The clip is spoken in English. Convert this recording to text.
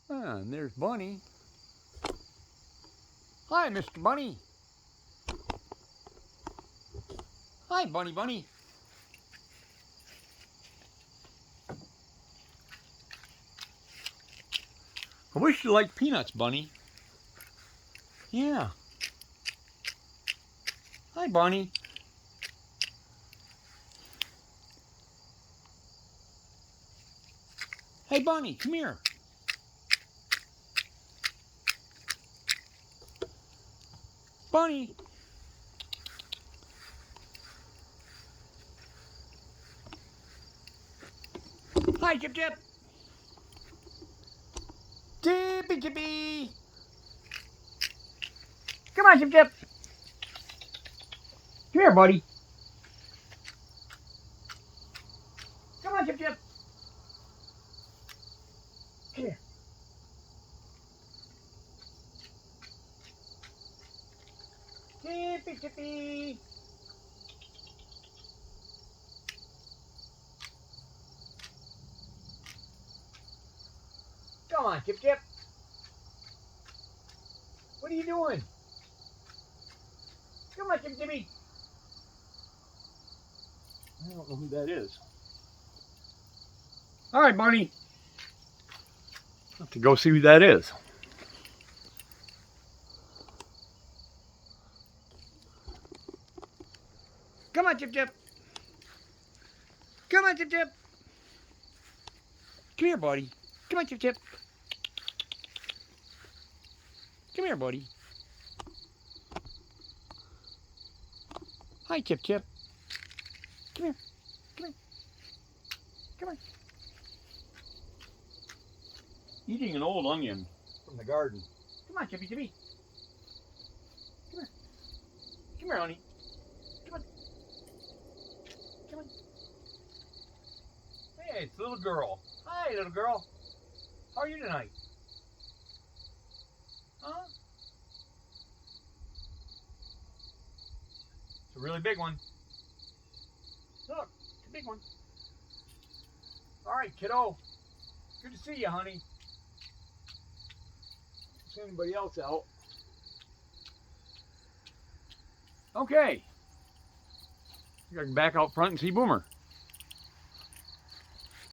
Ah, and there's Bunny. Hi, Mr. Bunny. Hi, Bunny. I wish you liked peanuts, Bunny. Yeah. Hi, Bunny. Hey, Bunny, come here. Bunny. Hi, Chip. Chippy. Come on, Chip. Come here, buddy. Come on, Chip. Come here. Chippy. Come on, Chip. What are you doing? Come on, Chippy. I don't know who that is. All right, Bunny. Have to go see who that is. Come on, Chip. Come on, Chip. Come here, buddy. Come on, Chip. Come here, buddy. Hi, Chip. Come here. Come on. Eating an old onion from the garden. Come on, Chippy. Come here. Come here, honey. Come on. Hey, it's little girl. Hi, little girl. How are you tonight? Huh? It's a really big one. Look, it's a big one. All right, kiddo. Good to see you, honey. See anybody else out? Okay. I can back out front and see Boomer.